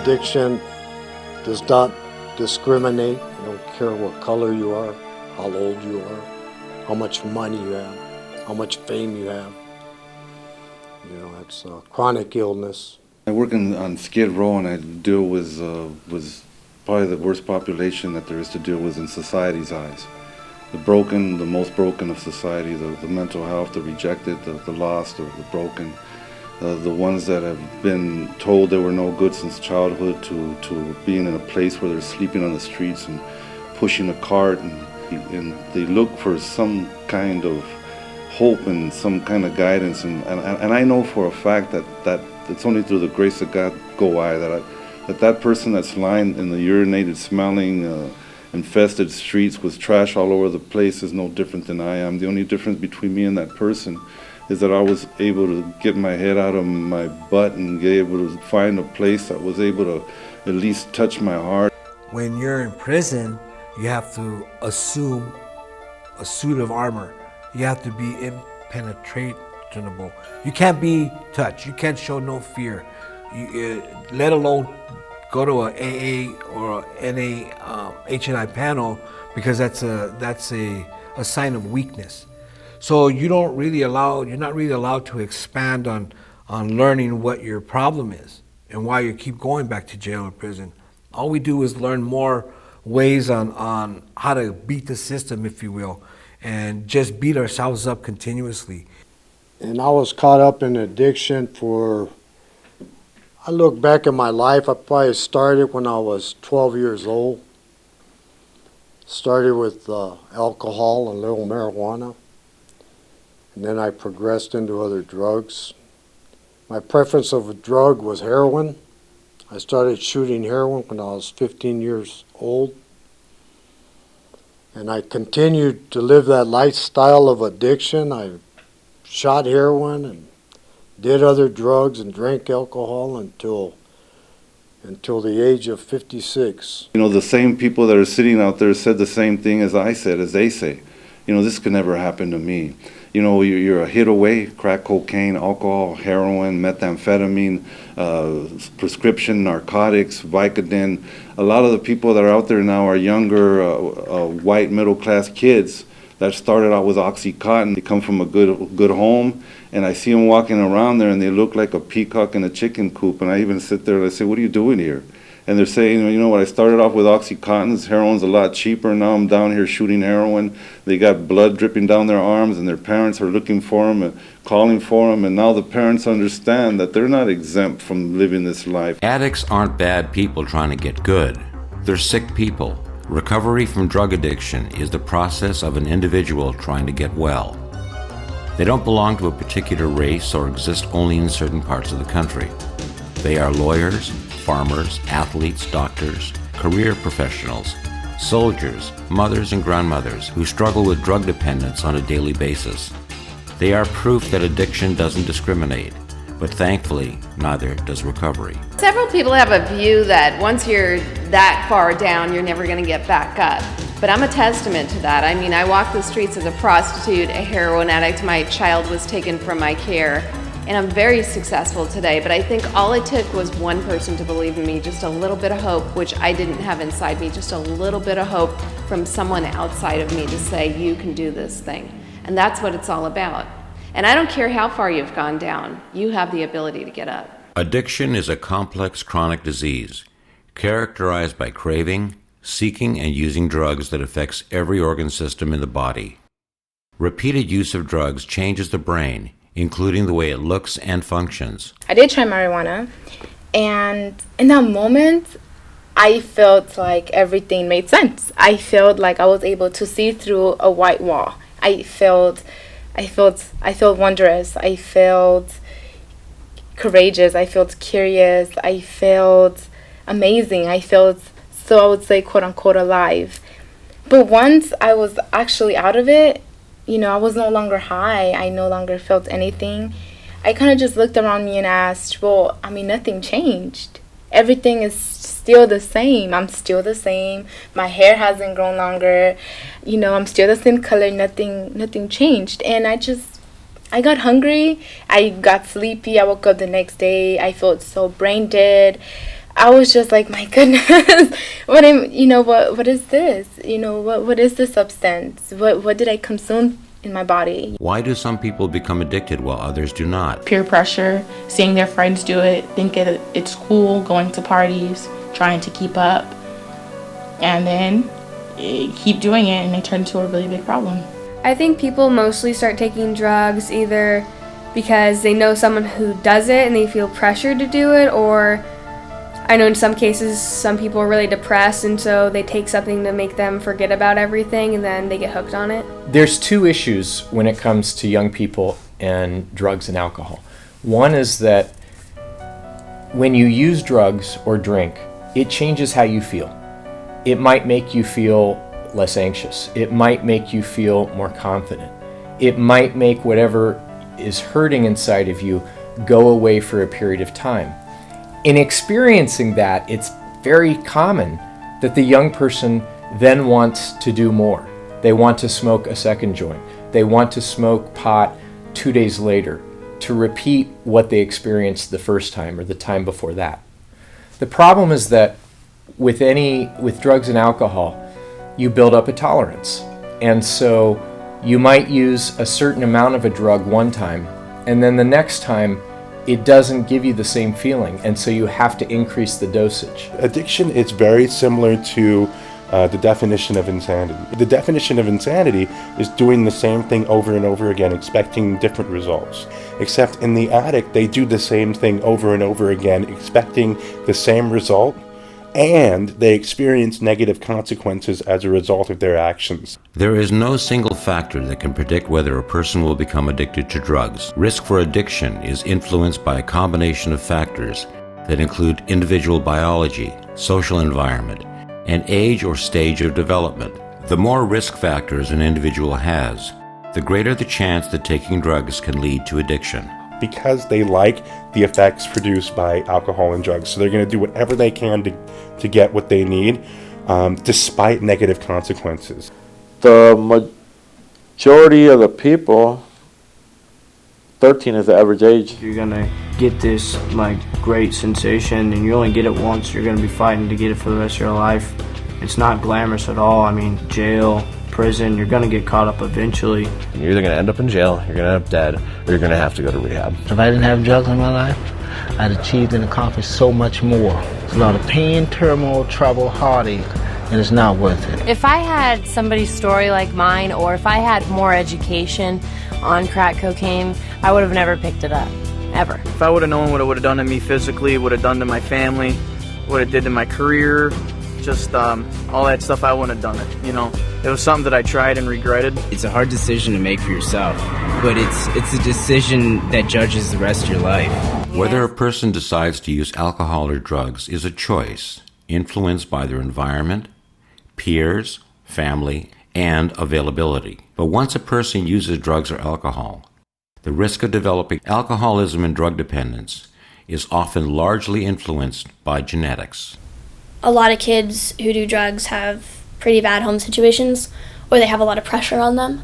addiction does not discriminate. I don't care what color you are, how old you are, how much money you have, how much fame you have. You know, it's a chronic illness. I work on Skid Row, and I deal with probably the worst population that there is to deal with in society's eyes. The broken, the most broken of society, the mental health, the rejected, the lost, the broken, the ones that have been told they were no good since childhood to being in a place where they're sleeping on the streets and pushing a cart, and they look for some kind of hope and some kind of guidance, and I know for a fact that it's only through the grace of God go I, that person that's lying in the urinated, smelling, infested streets with trash all over the place is no different than I am. The only difference between me and that person is that I was able to get my head out of my butt and get able to find a place that was able to at least touch my heart. When you're in prison, you have to assume a suit of armor. You have to be impenetrable. You can't be touched. You can't show no fear. Let alone go to a AA or a NA HNI panel, because that's a sign of weakness. So you're not really allowed to expand on learning what your problem is and why you keep going back to jail or prison. All we do is learn more ways on how to beat the system, if you will, and just beat ourselves up continuously. And I was caught up in addiction I look back at my life, I probably started when I was 12 years old. Started with alcohol and a little marijuana. And then I progressed into other drugs. My preference of a drug was heroin. I started shooting heroin when I was 15 years old. And I continued to live that lifestyle of addiction. I shot heroin and did other drugs and drank alcohol until the age of 56. You know, the same people that are sitting out there said the same thing as I said, as they say. You know, this could never happen to me. You know, you're a hit away: crack cocaine, alcohol, heroin, methamphetamine, prescription narcotics, Vicodin. A lot of the people that are out there now are younger, white middle-class kids that started out with OxyContin. They come from a good home, and I see them walking around there, and they look like a peacock in a chicken coop. And I even sit there and I say, "What are you doing here?" And they're saying, "You know what? I started off with OxyContin. Heroin's a lot cheaper. Now I'm down here shooting heroin." They got blood dripping down their arms, and their parents are looking for them and calling for them. And now the parents understand that they're not exempt from living this life. Addicts aren't bad people trying to get good. They're sick people. Recovery from drug addiction is the process of an individual trying to get well. They don't belong to a particular race or exist only in certain parts of the country. They are lawyers, farmers, athletes, doctors, career professionals, soldiers, mothers and grandmothers who struggle with drug dependence on a daily basis. They are proof that addiction doesn't discriminate, but thankfully, neither does recovery. Several people have a view that once you're that far down, you're never going to get back up. But I'm a testament to that. I mean, I walked the streets as a prostitute, a heroin addict. My child was taken from my care, and I'm very successful today. But I think all it took was one person to believe in me, just a little bit of hope, which I didn't have inside me, just a little bit of hope from someone outside of me to say, you can do this thing. And that's what it's all about. And I don't care how far you've gone down, you have the ability to get up. Addiction is a complex chronic disease characterized by craving, seeking, and using drugs that affects every organ system in the body. Repeated use of drugs changes the brain, including the way it looks and functions. I did try marijuana, and in that moment, I felt like everything made sense. I felt like I was able to see through a white wall. I felt wondrous. I felt courageous. I felt curious. I felt amazing. I felt, so I would say, quote unquote, alive. But once I was actually out of it, you know, I was no longer high. I no longer felt anything. I kind of just looked around me and asked, well, I mean, nothing changed. Everything is still the same. I'm still the same. My hair hasn't grown longer. You know, I'm still the same color. Nothing changed. And I got hungry. I got sleepy. I woke up the next day. I felt so brain dead. I was just like, my goodness, what is this? What is this substance? What did I consume in my body? Why do some people become addicted while others do not? Peer pressure, seeing their friends do it, think it's cool, going to parties, trying to keep up, and then keep doing it, and they turn into a really big problem. I think people mostly start taking drugs either because they know someone who does it and they feel pressured to do it, or I know in some cases some people are really depressed and so they take something to make them forget about everything and then they get hooked on it. There's two issues when it comes to young people and drugs and alcohol. One is that when you use drugs or drink, it changes how you feel. It might make you feel less anxious. It might make you feel more confident. It might make whatever is hurting inside of you go away for a period of time. In experiencing that, it's very common that the young person then wants to do more. They want to smoke a second joint. They want to smoke pot 2 days later to repeat what they experienced the first time or the time before that. The problem is that with drugs and alcohol, you build up a tolerance. And so you might use a certain amount of a drug one time, and then the next time it doesn't give you the same feeling, and so you have to increase the dosage. Addiction is very similar to the definition of insanity. The definition of insanity is doing the same thing over and over again, expecting different results. Except in the addict, they do the same thing over and over again, expecting the same result, and they experience negative consequences as a result of their actions. There is no single factor that can predict whether a person will become addicted to drugs. Risk for addiction is influenced by a combination of factors that include individual biology, social environment, and age or stage of development. The more risk factors an individual has, the greater the chance that taking drugs can lead to addiction. Because they like the effects produced by alcohol and drugs, so they're going to do whatever they can to get what they need, despite negative consequences. The majority of the people, 13 is the average age. You're gonna get this great sensation, and you only get it once. You're gonna be fighting to get it for the rest of your life. It's not glamorous at all. I mean, jail, prison, you're gonna get caught up eventually. You're either gonna end up in jail, you're gonna end up dead, or you're gonna have to go to rehab. If I didn't have drugs in my life, I'd achieved and accomplished so much more. It's a lot of pain, turmoil, trouble, heartache, and it's not worth it. If I had somebody's story like mine, or if I had more education on crack cocaine, I would have never picked it up, ever. If I would have known what it would have done to me physically, would have done to my family, what it did to my career, just all that stuff, I wouldn't have done it, It was something that I tried and regretted. It's a hard decision to make for yourself, but it's a decision that judges the rest of your life. Whether a person decides to use alcohol or drugs is a choice influenced by their environment, peers, family, and availability. But once a person uses drugs or alcohol, the risk of developing alcoholism and drug dependence is often largely influenced by genetics. A lot of kids who do drugs have pretty bad home situations, or they have a lot of pressure on them.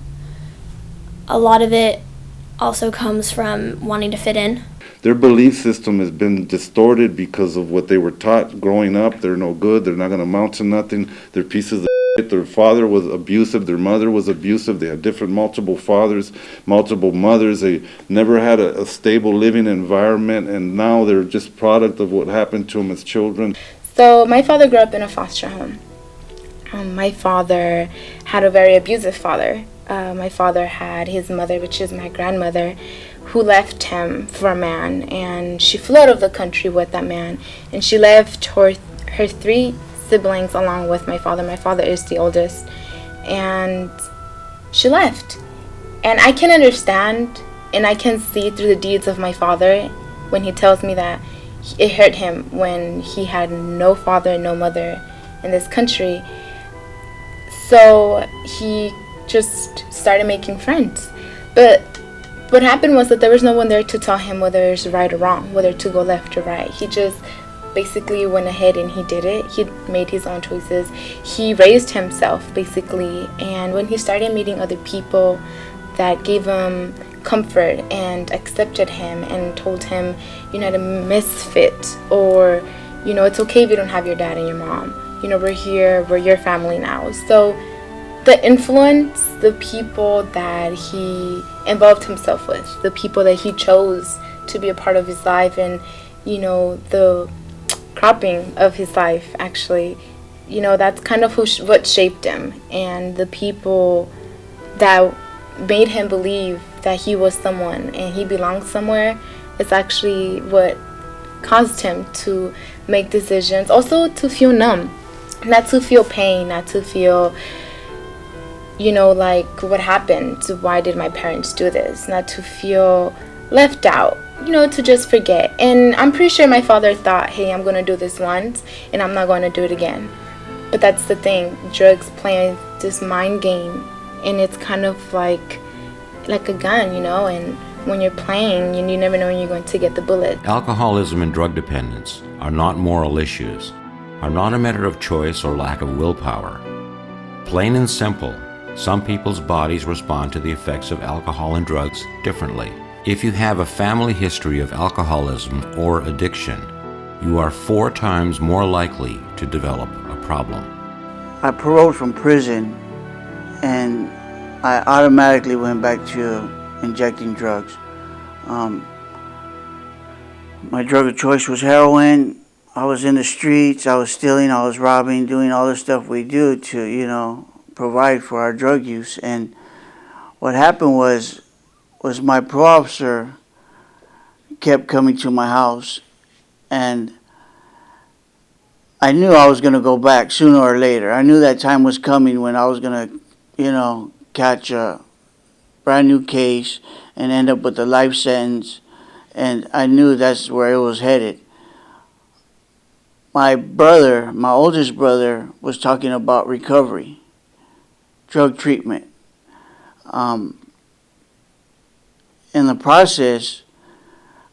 A lot of it also comes from wanting to fit in. Their belief system has been distorted because of what they were taught growing up. They're no good, they're not going to amount to nothing, they're pieces of shit. Their father was abusive, their mother was abusive, they had multiple fathers, multiple mothers, they never had a stable living environment, and now they're just product of what happened to them as children. So my father grew up in a foster home. My father had a very abusive father. My father had his mother, which is my grandmother, who left him for a man, and she flew out of the country with that man, and she left her 3 siblings along with my father. My father is the oldest, and she left. And I can understand, and I can see through the deeds of my father when he tells me that it hurt him when he had no father, no mother in this country. So he just started making friends. But what happened was that there was no one there to tell him whether it's right or wrong, whether to go left or right. He just basically went ahead and he did it. He made his own choices. He raised himself, basically. And when he started meeting other people that gave him comfort and accepted him and told him you're not a misfit, or You know, it's okay if you don't have your dad and your mom. You know, we're here, we're your family now. So the influence, the people that he involved himself with, the people that he chose to be a part of his life, and, you know, the cropping of his life, actually, you know, that's kind of what shaped him. And the people that made him believe that he was someone and he belonged somewhere is actually what caused him to make decisions, also to feel numb, not to feel pain, not to feel, you know, like, what happened? Why did my parents do this? Not to feel left out, you know, to just forget. And I'm pretty sure my father thought, hey, I'm going to do this once and I'm not going to do it again. But that's the thing. Drugs play this mind game, and it's kind of like a gun, you know, and when you're playing, you never know when you're going to get the bullet. Alcoholism and drug dependence are not moral issues, are not a matter of choice or lack of willpower. Plain and simple, some people's bodies respond to the effects of alcohol and drugs differently. If you have a family history of alcoholism or addiction, you are 4 times more likely to develop a problem. I paroled from prison, and I automatically went back to injecting drugs. My drug of choice was heroin. I was in the streets, I was stealing, I was robbing, doing all the stuff we do to, you know, provide for our drug use. And what happened was my parole officer kept coming to my house, and I knew I was going to go back sooner or later. I knew that time was coming when I was going to, you know, catch a brand new case and end up with a life sentence, and I knew that's where it was headed. My brother, my oldest brother, was talking about recovery, drug treatment. In the process,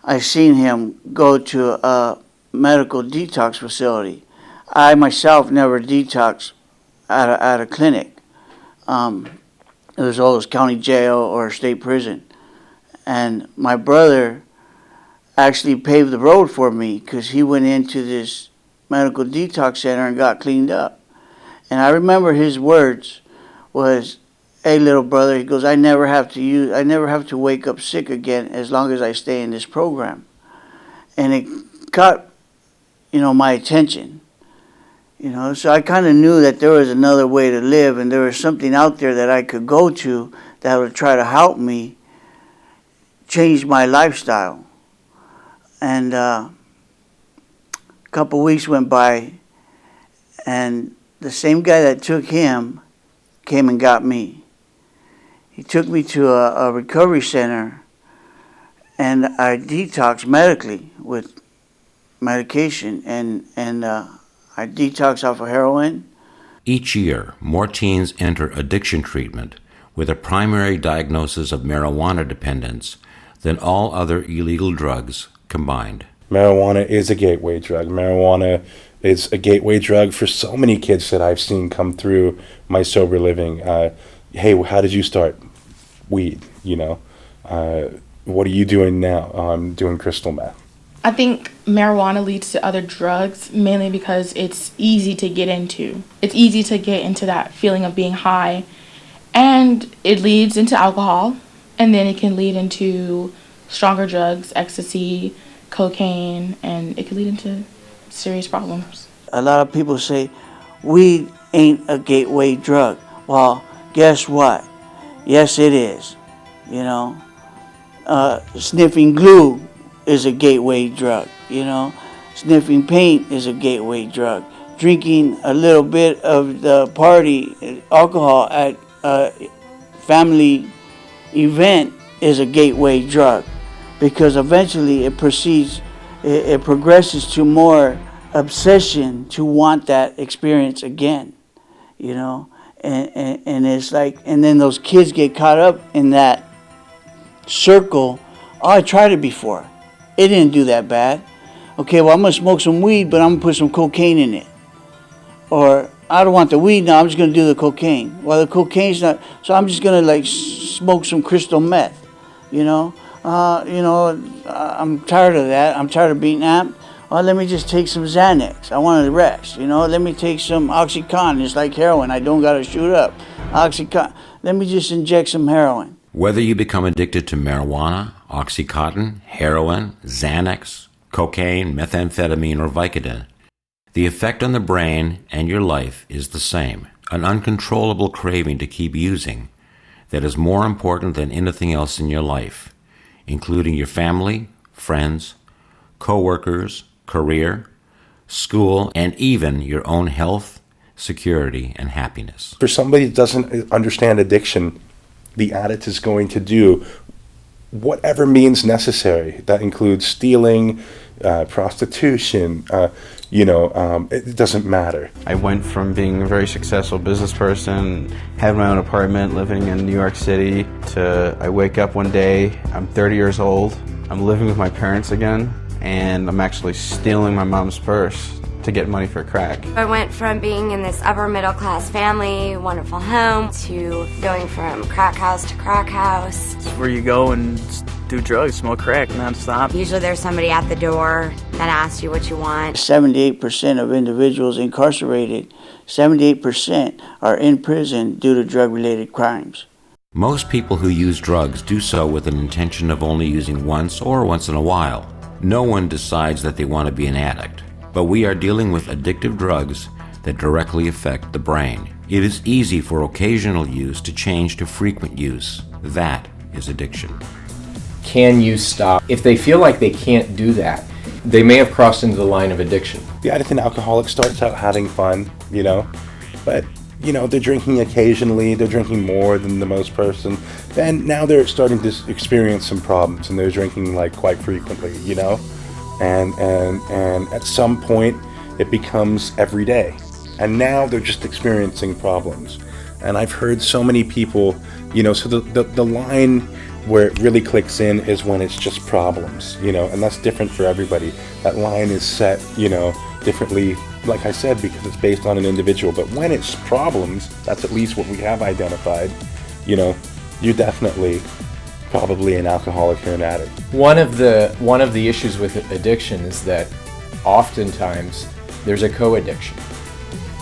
I seen him go to a medical detox facility. I myself never detoxed at a clinic. It was always county jail or state prison. And my brother actually paved the road for me because he went into this medical detox center and got cleaned up. And I remember his words was, "Hey, little brother," he goes, I never have to wake up sick again as long as I stay in this program." And it caught, you know, my attention. You know, so I kind of knew that there was another way to live, and there was something out there that I could go to that would try to help me change my lifestyle. And a couple weeks went by, and the same guy that took him came and got me. He took me to a recovery center, and I detoxed medically with medication, and I detoxed off of heroin. Each year, more teens enter addiction treatment with a primary diagnosis of marijuana dependence than all other illegal drugs combined. Marijuana is a gateway drug. Marijuana is a gateway drug for so many kids that I've seen come through my sober living. Hey, how did you start? Weed, you know. What are you doing now? I'm doing crystal meth. I think marijuana leads to other drugs mainly because it's easy to get into. It's easy to get into that feeling of being high. And it leads into alcohol, and then it can lead into stronger drugs, ecstasy, cocaine, and it can lead into serious problems. A lot of people say weed ain't a gateway drug. Well, guess what? Yes, it is. You know, sniffing glue is a gateway drug. You know, sniffing paint is a gateway drug. Drinking a little bit of the party alcohol at a family event is a gateway drug, because eventually it progresses to more obsession to want that experience again, you know, and it's like, and then those kids get caught up in that circle. Oh, I tried it before, it didn't do that bad. Okay, well, I'm gonna smoke some weed, but I'm gonna put some cocaine in it. Or I don't want the weed now, I'm just gonna do the cocaine. Well, the cocaine's not, so I'm just gonna like smoke some crystal meth, you know. I'm tired of that. I'm tired of being amped. oh, let me just take some Xanax. I want to rest. Let me take some Oxycontin. It's like heroin. I don't got to shoot up. Oxycontin. Let me just inject some heroin. Whether you become addicted to marijuana, Oxycontin, heroin, Xanax, cocaine, methamphetamine, or Vicodin, the effect on the brain and your life is the same. An uncontrollable craving to keep using that is more important than anything else in your life, including your family, friends, co-workers, career, school, and even your own health, security, and happiness. For somebody that doesn't understand addiction, the addict is going to do whatever means necessary. That includes stealing, prostitution, it doesn't matter. I went from being a very successful business person, having my own apartment, living in New York City, to I wake up one day, I'm 30 years old, I'm living with my parents again, and I'm actually stealing my mom's purse to get money for crack. I went from being in this upper middle class family, wonderful home, to going from crack house to crack house. Where you go and do drugs, smoke crack nonstop. Usually there's somebody at the door that asks you what you want. 78% of individuals incarcerated, 78% are in prison due to drug-related crimes. Most people who use drugs do so with an intention of only using once or once in a while. No one decides that they want to be an addict. But we are dealing with addictive drugs that directly affect the brain. It is easy for occasional use to change to frequent use. That is addiction. Can you stop? If they feel like they can't do that, they may have crossed into the line of addiction. The addict and alcoholic starts out having fun, but they're drinking occasionally, they're drinking more than the most person. Then now they're starting to experience some problems and they're drinking like quite frequently, And at some point it becomes every day. And now they're just experiencing problems. And I've heard so many people, so the line where it really clicks in is when it's just problems, and that's different for everybody. That line is set, differently, like I said, because it's based on an individual. But when it's problems, that's at least what we have identified, you're definitely probably an alcoholic or an addict. One of the issues with addiction is that oftentimes there's a co-addiction.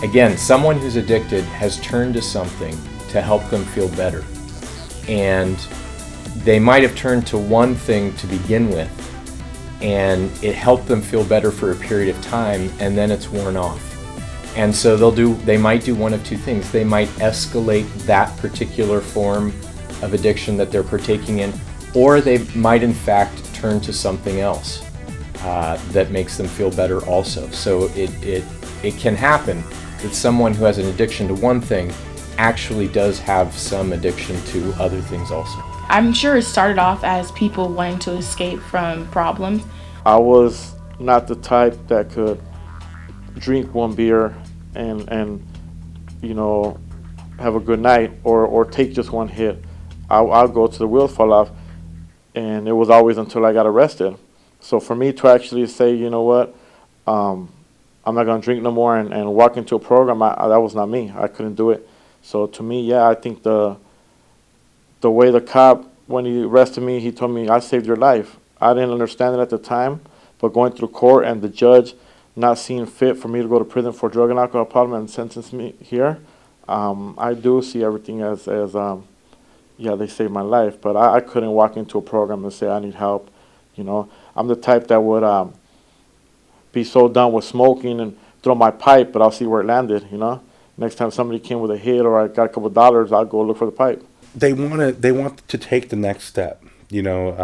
Again, someone who's addicted has turned to something to help them feel better. And they might have turned to one thing to begin with, and it helped them feel better for a period of time, and then it's worn off. And so they might do one of two things. They might escalate that particular form of addiction that they're partaking in, or they might in fact turn to something else that makes them feel better also. So it can happen that someone who has an addiction to one thing actually does have some addiction to other things also. I'm sure it started off as people wanting to escape from problems. I was not the type that could drink one beer and have a good night or take just one hit. I'll go to the wheels fall off, and it was always until I got arrested. So for me to actually say, you know what, I'm not going to drink no more and walk into a program, that was not me. I couldn't do it. So to me, I think the way the cop, when he arrested me, he told me, I saved your life. I didn't understand it at the time, but going through court and the judge not seeing fit for me to go to prison for drug and alcohol problem and sentence me here, I do see everything as they saved my life. But I couldn't walk into a program and say I need help. I'm the type that would be so done with smoking and throw my pipe, but I'll see where it landed. Next time somebody came with a hit or I got a couple of dollars, I'll go look for the pipe. They want to take the next step. With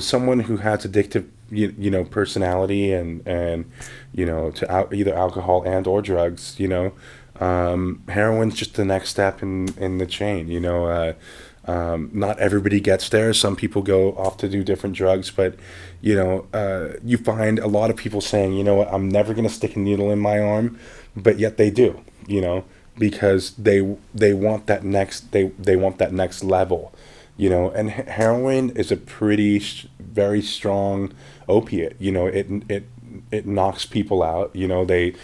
someone who has addictive personality and to either alcohol and or drugs, heroin's just the next step in the chain. Not everybody gets there. Some people go off to do different drugs, but you find a lot of people saying, I'm never going to stick a needle in my arm, but yet they do, because they want that next level. And heroin is a very strong opiate. It knocks people out. They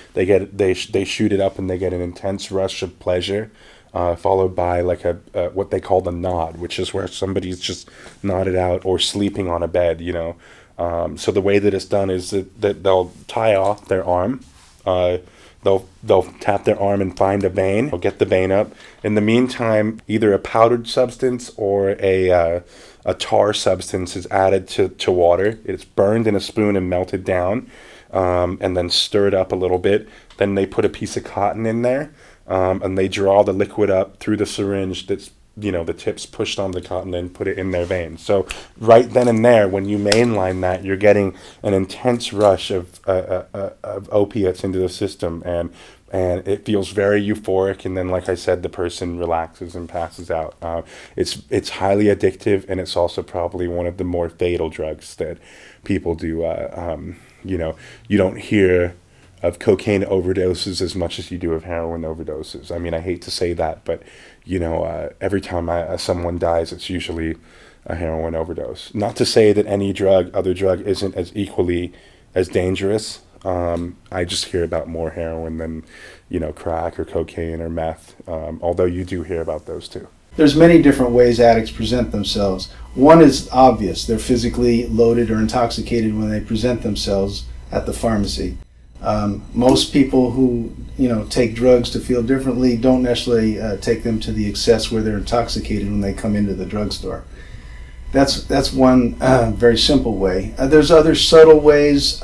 shoot it up and they get an intense rush of pleasure, followed by like a what they call the nod, which is where somebody's just nodded out or sleeping on a bed. So the way that it's done is that they'll tie off their arm. They'll tap their arm and find a vein. They'll get the vein up. In the meantime, either a powdered substance or a tar substance is added to water. It's burned in a spoon and melted down, and then stirred up a little bit. Then they put a piece of cotton in there, and they draw the liquid up through the syringe that's, the tips pushed on the cotton and put it in their veins. So right then and there, when you mainline that, you're getting an intense rush of opiates into the system, and it feels very euphoric. And then, like I said, the person relaxes and passes out. It's highly addictive, and it's also probably one of the more fatal drugs that people do. You don't hear of cocaine overdoses as much as you do of heroin overdoses. I mean, I hate to say that, but every time someone dies, it's usually a heroin overdose. Not to say that any other drug isn't as equally as dangerous. I just hear about more heroin than, crack or cocaine or meth, although you do hear about those too. There's many different ways addicts present themselves. One is obvious. They're physically loaded or intoxicated when they present themselves at the pharmacy. Most people who take drugs to feel differently don't necessarily take them to the excess where they're intoxicated when they come into the drugstore. That's one very simple way. There's other subtle ways.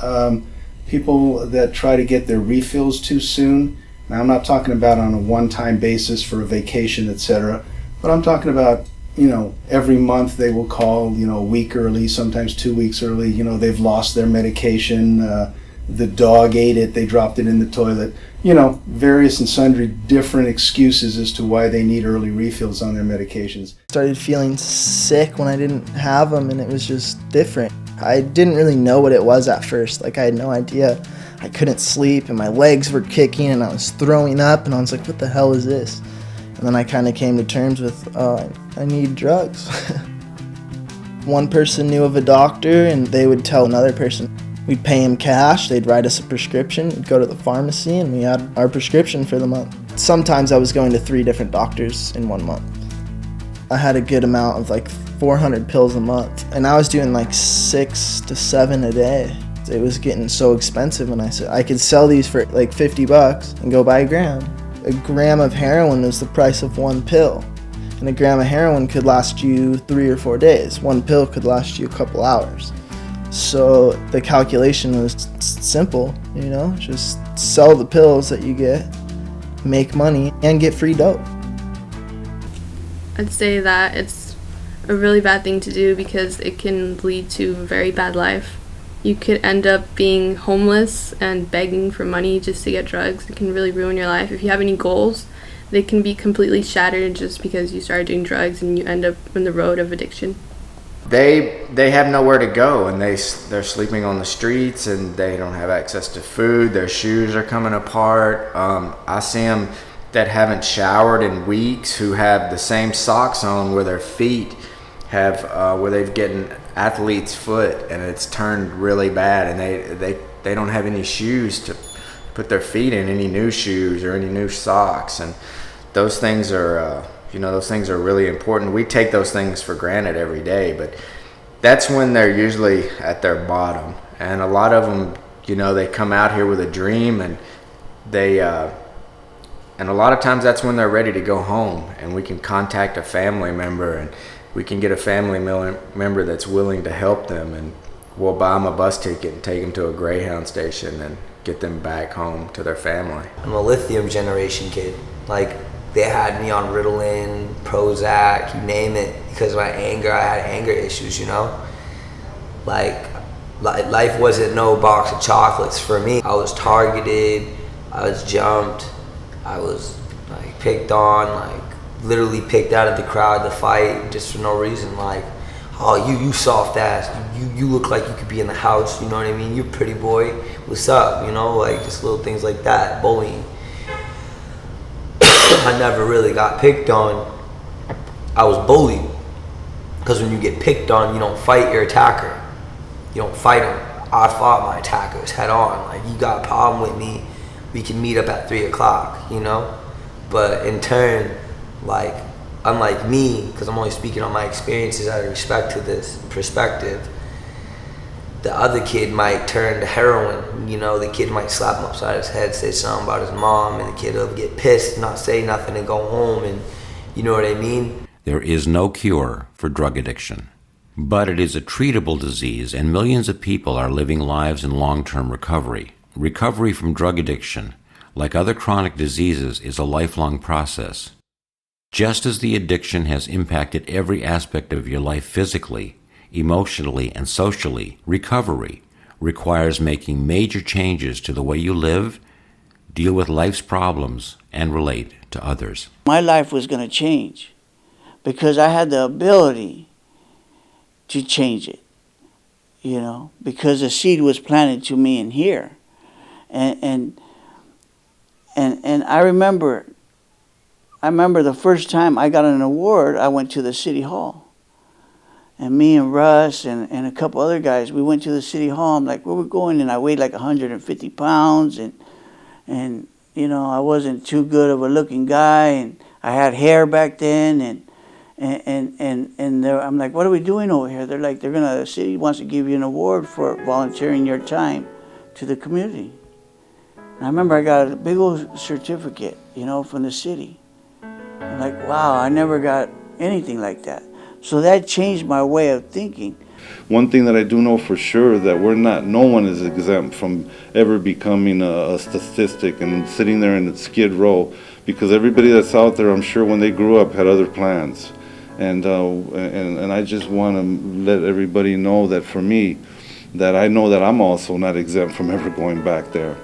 People that try to get their refills too soon. Now, I'm not talking about on a one-time basis for a vacation, etc. But I'm talking about every month they will call a week early, sometimes 2 weeks early. They've lost their medication. The dog ate it, they dropped it in the toilet. Various and sundry different excuses as to why they need early refills on their medications. Started feeling sick when I didn't have them, and it was just different. I didn't really know what it was at first. I had no idea. I couldn't sleep, and my legs were kicking, and I was throwing up, and I was like, what the hell is this? And then I kind of came to terms with, I need drugs. One person knew of a doctor, and they would tell another person. We'd pay him cash, they'd write us a prescription, we'd go to the pharmacy, and we had our prescription for the month. Sometimes I was going to 3 different doctors in 1 month. I had a good amount of 400 pills a month, and I was doing 6 to 7 a day. It was getting so expensive, and I said I could sell these for $50 and go buy a gram. A gram of heroin was the price of 1 pill, and a gram of heroin could last you 3 or 4 days. 1 pill could last you a couple hours. So the calculation was simple, just sell the pills that you get, make money, and get free dope. I'd say that it's a really bad thing to do because it can lead to a very bad life. You could end up being homeless and begging for money just to get drugs. It can really ruin your life. If you have any goals, they can be completely shattered just because you started doing drugs and you end up on the road of addiction. They have nowhere to go, and they're sleeping on the streets, and they don't have access to food. Their shoes are coming apart. I see them that haven't showered in weeks, who have the same socks on where their feet have where they've gotten athlete's foot, and it's turned really bad, and they don't have any shoes to put their feet in, any new shoes or any new socks, and those things are those things are really important. We take those things for granted every day, but that's when they're usually at their bottom. And a lot of them, they come out here with a dream, and and a lot of times that's when they're ready to go home, and we can contact a family member, and we can get a family member that's willing to help them, and we'll buy them a bus ticket and take them to a Greyhound station and get them back home to their family. I'm a lithium generation kid. They had me on Ritalin, Prozac, you name it, because of my anger. I had anger issues, life wasn't no box of chocolates for me. I was targeted, I was jumped, I was picked on, literally picked out of the crowd to fight just for no reason. You soft ass, you look like you could be in the house, you know what I mean? You're a pretty boy, what's up, just little things like that, bullying. I never really got picked on. I was bullied. Because when you get picked on, you don't fight your attacker. You don't fight him. I fought my attackers head on. You got a problem with me, we can meet up at 3 o'clock, But in turn, unlike me, because I'm only speaking on my experiences out of respect to this perspective, the other kid might turn to heroin. You know, the kid might slap him upside his head, say something about his mom, and the kid will get pissed, not say nothing, and go home, and you know what I mean? There is no cure for drug addiction, but it is a treatable disease, and millions of people are living lives in long-term recovery. Recovery from drug addiction, like other chronic diseases, is a lifelong process. Just as the addiction has impacted every aspect of your life physically, emotionally, and socially, recovery requires making major changes to the way you live, deal with life's problems, and relate to others. My life was going to change because I had the ability to change it, you know, because the seed was planted to me in here. And I remember the first time I got an award, I went to the city hall. And me and Russ and a couple other guys, we went to the city hall. I'm like, where we going? And I weighed like 150 pounds. And you know, I wasn't too good of a looking guy. And I had hair back then. And I'm like, what are we doing over here? They're like, the city wants to give you an award for volunteering your time to the community. And I remember I got a big old certificate, you know, from the city. I'm like, wow, I never got anything like that. So that changed my way of thinking. One thing that I do know for sure that no one is exempt from ever becoming a statistic and sitting there in the skid row, because everybody that's out there, I'm sure when they grew up had other plans. And I just want to let everybody know that for me, that I know that I'm also not exempt from ever going back there.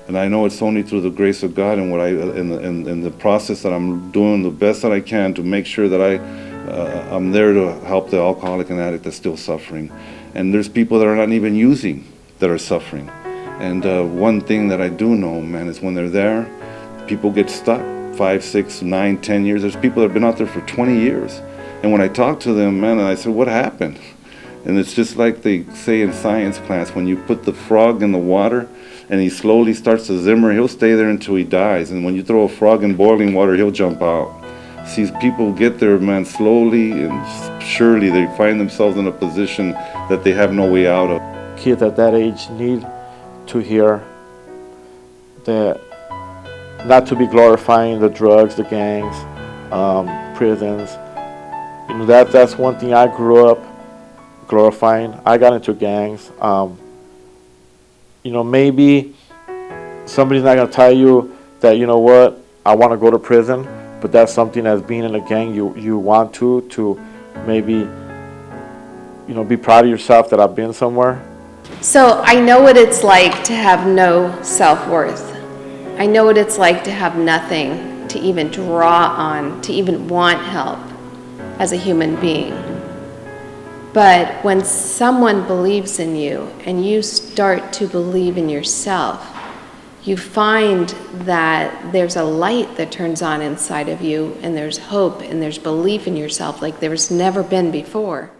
And I know it's only through the grace of God and in the process that I'm doing the best that I can to make sure that I'm there to help the alcoholic and addict that's still suffering. And there's people that are not even using that are suffering. And one thing that I do know, man, is when they're there, people get stuck 5, 6, 9, 10 years. There's people that have been out there for 20 years. And when I talk to them, man, and I said, what happened? And it's just like they say in science class, when you put the frog in the water and he slowly starts to simmer, he'll stay there until he dies. And when you throw a frog in boiling water, he'll jump out. See, people get there, man, slowly and surely they find themselves in a position that they have no way out of. Kids at that age need to hear that not to be glorifying the drugs, the gangs, prisons. You know, that's one thing I grew up glorifying. I got into gangs. You know, maybe somebody's not going to tell you that, you know what, I want to go to prison, but that's something as being in a gang you want to maybe, you know, be proud of yourself that I've been somewhere. So I know what it's like to have no self-worth. I know what it's like to have nothing to even draw on, to even want help as a human being. But when someone believes in you and you start to believe in yourself, you find that there's a light that turns on inside of you, and there's hope and there's belief in yourself like there's never been before.